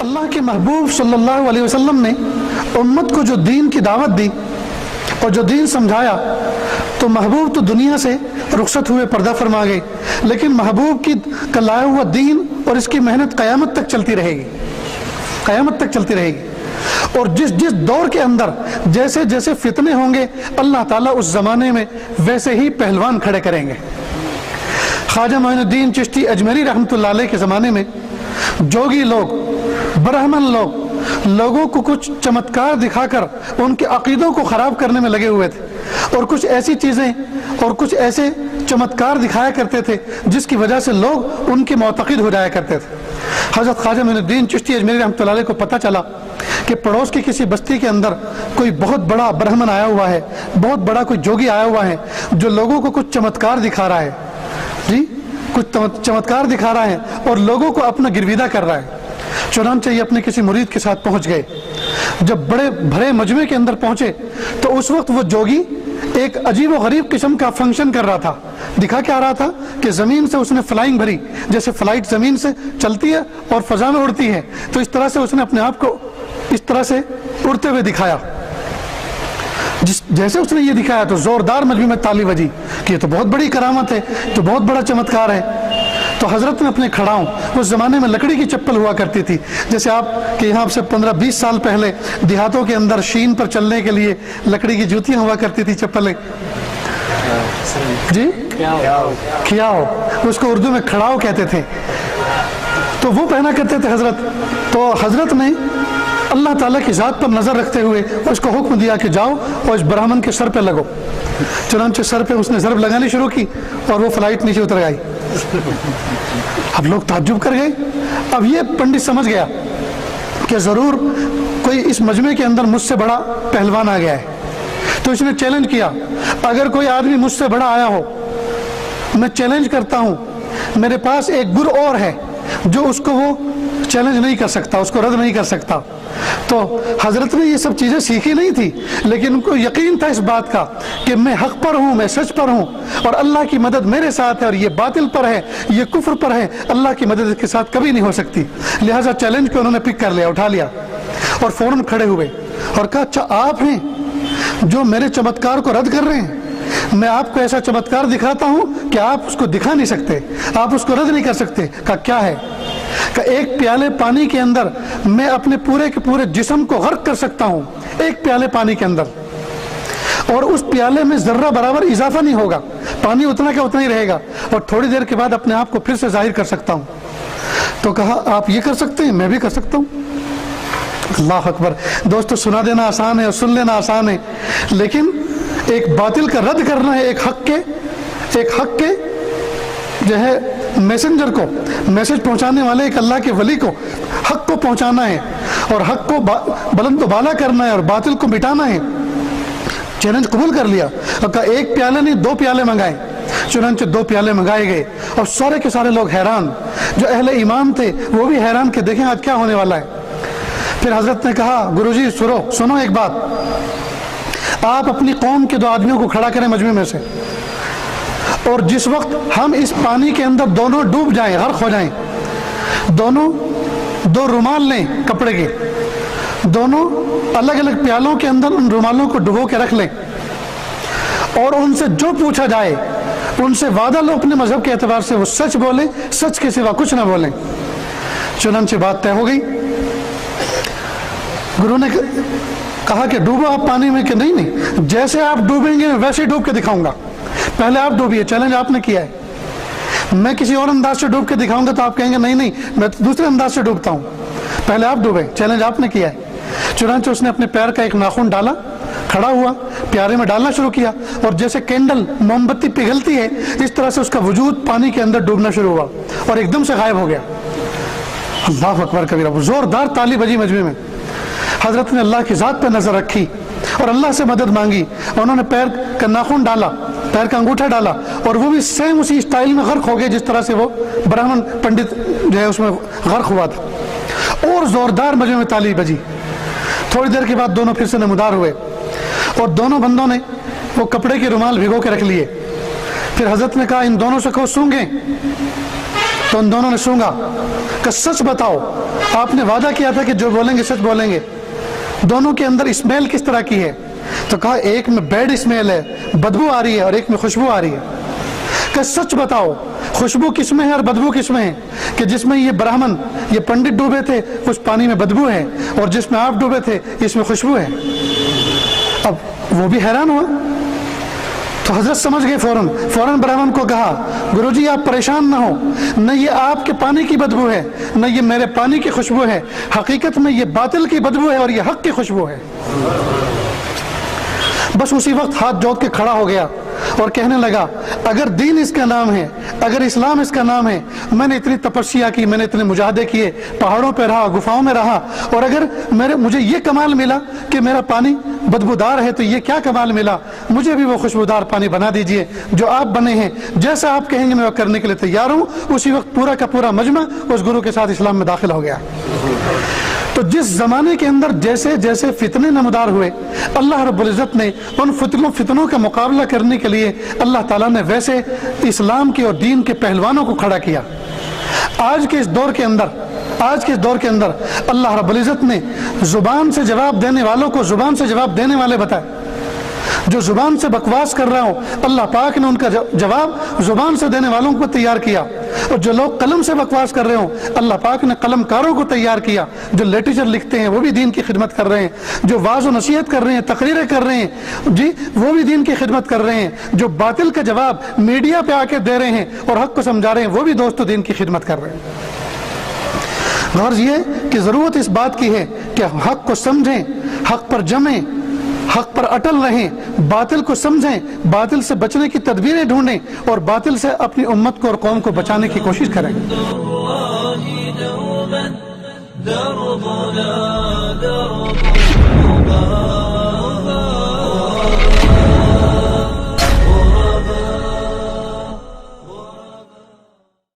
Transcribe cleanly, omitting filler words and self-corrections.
اللہ کے محبوب صلی اللہ علیہ وسلم نے امت کو جو دین کی دعوت دی اور جو دین سمجھایا، تو محبوب تو دنیا سے رخصت ہوئے، پردہ فرما گئے، لیکن محبوب کی لایا ہوا دین اور اس کی محنت قیامت تک چلتی رہے گی، قیامت تک چلتی رہے گی۔ اور جس دور کے اندر جیسے جیسے فتنے ہوں گے، اللہ تعالیٰ اس زمانے میں ویسے ہی پہلوان کھڑے کریں گے۔ خواجہ معین الدین چشتی اجمیری رحمۃ اللہ علیہ کے زمانے میں جوگی لوگ، برہمن لوگ لوگوں کو کچھ چمتکار دکھا کر ان کے عقیدوں کو خراب کرنے میں لگے ہوئے تھے، اور کچھ ایسی چیزیں اور کچھ ایسے چمتکار دکھایا کرتے تھے جس کی وجہ سے لوگ ان کے معتقد ہو جایا کرتے تھے۔ حضرت خواجہ معین الدین چشتی اجمیری رحمۃ اللہ علیہ کو پتہ چلا کہ پڑوس کی کسی بستی کے اندر کوئی بہت بڑا برہمن آیا ہوا ہے، بہت بڑا کوئی جوگی آیا ہوا ہے جو لوگوں کو کچھ چمتکار دکھا رہا ہے، جی کچھ چمتکار دکھا رہا ہے اور لوگوں کو اپنا گرویدہ کر رہا ہے۔ چنانچہ یہ اپنے کسی مرید کے ساتھ پہنچ گئے۔ جب بڑے بھرے مجمع کے اندر پہنچے تو اس وقت وہ جوگی ایک عجیب و غریب قسم کا فنکشن کر رہا تھا۔ دکھا کیا رہا تھا کہ زمین سے اس نے فلائنگ بھری، جیسے فلائٹ زمین سے چلتی ہے اور فضا میں اڑتی ہے، تو اس طرح سے اس نے اپنے آپ کو اس طرح سے اڑتے ہوئے دکھایا۔ جیسے اس نے یہ دکھایا تو زوردار مجمع میں تالی بجی کہ یہ تو بہت بڑی کرامت ہے، تو بہت بڑا چمتکار ہے۔ تو حضرت نے اپنے کھڑاؤں، اس زمانے میں لکڑی کی چپل ہوا کرتی تھی، جیسے آپ کے یہاں سے 15-20 سال پہلے دیہاتوں کے اندر شین پر چلنے کے لیے لکڑی کی جوتیاں ہوا کرتی تھی، چپلیں، جی کھیاؤ، اس کو اردو میں کھڑاؤ کہتے تھے، تو وہ پہنا کرتے تھے حضرت۔ تو حضرت نے اللہ تعالیٰ کی ذات پر نظر رکھتے ہوئے اس کو حکم دیا کہ جاؤ اور اس برہمن کے سر پہ لگو۔ چنانچہ سر پہ اس نے ضرب لگانی شروع کی اور وہ فلائٹ نیچے اتر گئی۔ اب لوگ تعجب کر گئے۔ اب یہ پنڈت سمجھ گیا کہ ضرور کوئی اس مجمع کے اندر مجھ سے بڑا پہلوان آ گیا ہے، تو اس نے چیلنج کیا، اگر کوئی آدمی مجھ سے بڑا آیا ہو، میں چیلنج کرتا ہوں، میرے پاس ایک گر اور ہے جو اس کو وہ چیلنج نہیں کر سکتا، اس کو رد نہیں کر سکتا۔ تو حضرت نے یہ سب چیزیں سیکھی نہیں تھی، لیکن ان کو یقین تھا اس بات کا کہ میں حق پر ہوں، میں سچ پر ہوں، اور اللہ کی مدد میرے ساتھ ہے، اور یہ باطل پر ہے، یہ کفر پر ہے، اللہ کی مدد اس کے ساتھ کبھی نہیں ہو سکتی۔ لہٰذا چیلنج کو انہوں نے پک کر لیا، اٹھا لیا، اور فوراً کھڑے ہوئے اور کہا اچھا آپ ہیں جو میرے چمتکار کو رد کر رہے ہیں؟ میں آپ کو ایسا چمتکار دکھاتا ہوں کہ آپ اس کو دکھا نہیں سکتے، آپ اس کو رد نہیں کر سکتے۔ کہا کیا ہے؟ کہ ایک پیالے پانی کے اندر میں اپنے پورے کے پورے جسم کو غرق کر سکتا ہوں، ایک پیالے پانی کے اندر، اور اس پیالے میں ذرہ برابر اضافہ نہیں ہوگا، پانی اتنا کہ اتنا ہی رہے گا، اور تھوڑی دیر کے بعد اپنے آپ کو پھر سے ظاہر کر سکتا ہوں۔ تو کہا آپ یہ کر سکتے ہیں، میں بھی کر سکتا ہوں۔ اللہ اکبر۔ دوستو، سنا دینا آسان ہے اور سن لینا آسان ہے، لیکن ایک باطل کا رد کرنا ہے، ایک حق کے جو ہے میسنجر کو، میسج پہنچانے والے ایک اللہ کے ولی کو حق کو پہنچانا ہے، اور حق کو بلند و بالا کرنا ہے، اور باطل کو مٹانا ہے۔ چیلنج قبول کر لیا اور کہا ایک پیالے نہیں 2 پیالے منگائے۔ چنانچہ 2 پیالے منگائے گئے، اور سارے کے سارے لوگ حیران، جو اہل ایمان تھے وہ بھی حیران کہ دیکھیں آج کیا ہونے والا ہے۔ پھر حضرت نے کہا گروجی سنو ایک بات، آپ اپنی قوم کے 2 آدمیوں کو کھڑا کریں مجمع میں سے، اور جس وقت ہم اس پانی کے اندر دونوں ڈوب جائیں، غرق ہو جائیں، دونوں 2 رومال لیں کپڑے کے، دونوں الگ الگ پیالوں کے اندر ان رومالوں کو ڈبو کے رکھ لیں، اور ان سے جو پوچھا جائے ان سے وعدہ لو اپنے مذہب کے اعتبار سے وہ سچ بولیں، سچ کے سوا کچھ نہ بولیں۔ چنانچہ بات طے ہو گئی۔ گرو نے کہا کہ ڈوبو آپ پانی میں، کہ نہیں، جیسے آپ ڈوبیں گے ویسے ڈوب کے دکھاؤں گا، پہلے آپ ڈوبیے، چیلنج آپ نے کیا ہے، میں کسی اور انداز سے ڈوب کے دکھاؤں گا تو آپ کہیں گے نہیں میں دوسرے انداز سے ڈوبتا ہوں، پہلے آپ ڈوبے، چیلنج آپ نے کیا ہے۔ چنانچہ اس نے اپنے پیر کا ایک ناخن ڈالا، کھڑا ہوا، پیارے میں ڈالنا شروع کیا، اور جیسے کینڈل موم بتی پگھلتی ہے اس طرح سے اس کا وجود پانی کے اندر ڈوبنا شروع ہوا اور ایک دم سے غائب ہو گیا۔ اللہ اکبر کبیرہ۔ زوردار تالی بجی مجمع میں۔ حضرت نے اللہ کی ذات پہ نظر رکھی اور اللہ سے مدد مانگی، انہوں نے پیر کا ناخن ڈالا، پیر کا انگوٹھا ڈالا، اور وہ بھی سیم اسی اسٹائل میں غرق ہو گئے جس طرح سے وہ برہمن پنڈت جو ہے اس میں غرق ہوا تھا، اور زوردار مجمع میں تالی بجی۔ تھوڑی دیر کے بعد دونوں پھر سے نمودار ہوئے، اور دونوں بندوں نے وہ کپڑے کے رومال بھگو کے رکھ لیے۔ پھر حضرت نے کہا ان دونوں سے کہو سونگیں، تو تو ان دونوں نے سونگا کہ سچ بتاؤ، آپ نے وعدہ کیا تھا کہ جو بولیں گے سچ بولیں گے، دونوں کے اندر اسمیل کس طرح کی ہے؟ تو کہا ایک میں بیڈ اسمیل ہے، بدبو آ رہی ہے، اور ایک میں خوشبو آ رہی ہے۔ کہ سچ بتاؤ خوشبو کس میں ہے اور بدبو کس میں ہے؟ کہ جس میں یہ برہمن، یہ پنڈت ڈوبے تھے اس پانی میں بدبو ہے، اور جس میں آپ ڈوبے تھے اس میں خوشبو ہے۔ اب وہ بھی حیران ہوا، تو حضرت سمجھ گئے، فوراً برہمن کو کہا گرو جی آپ پریشان نہ ہو، نہ یہ آپ کے پانی کی بدبو ہے نہ یہ میرے پانی کی خوشبو ہے، حقیقت میں یہ باطل کی بدبو ہے اور یہ حق کی خوشبو ہے۔ بس اسی وقت ہاتھ جوڑ کے کھڑا ہو گیا اور کہنے لگا اگر دین اس کا نام ہے، اگر اسلام اس کا نام ہے، میں نے اتنی تپسیا کی، میں نے اتنے مجاہدے کیے، پہاڑوں پہ رہا، گفاؤں میں رہا، اور اگر مجھے یہ کمال ملا کہ میرا پانی بدبودار ہے تو یہ کیا کمال ملا، مجھے بھی وہ خوشبودار پانی بنا دیجئے جو آپ بنے ہیں، جیسا آپ کہیں گے میں وہ کرنے کے لیے تیار ہوں۔ اسی وقت پورا کا پورا مجمع اس گرو کے ساتھ اسلام میں داخل ہو گیا۔ تو جس زمانے کے اندر جیسے جیسے فتنے نمودار ہوئے، اللہ رب العزت نے ان فتنوں کا مقابلہ کرنے کے لیے اللہ تعالیٰ نے ویسے اسلام کے اور دین کے پہلوانوں کو کھڑا کیا۔ آج کے اس دور کے اندر اللہ رب العزت نے زبان سے جواب دینے والوں کو زبان سے جواب دینے والے بتائے۔ جو زبان سے بکواس کر رہا ہوں، اللہ پاک نے ان کا جواب زبان سے دینے والوں کو تیار کیا، اور جو لوگ قلم سے بکواس کر رہے ہوں، اللہ پاک نے قلم کاروں کو تیار کیا، جو لٹریچر لکھتے ہیں وہ بھی دین کی خدمت کر رہے ہیں، جو واعظ و نصیحت کر رہے ہیں، تقریریں کر رہے ہیں جی وہ بھی دین کی خدمت کر رہے ہیں، جو باطل کا جواب میڈیا پہ آ کے دے رہے ہیں اور حق کو سمجھا رہے ہیں وہ بھی دوستو دین کی خدمت کر رہے ہیں۔ غرض یہ کہ ضرورت اس بات کی ہے کہ حق کو سمجھیں، حق پر جمیں، حق پر اٹل رہیں، باطل کو سمجھیں، باطل سے بچنے کی تدبیریں ڈھونڈیں، اور باطل سے اپنی امت کو اور قوم کو بچانے کی کوشش کریں۔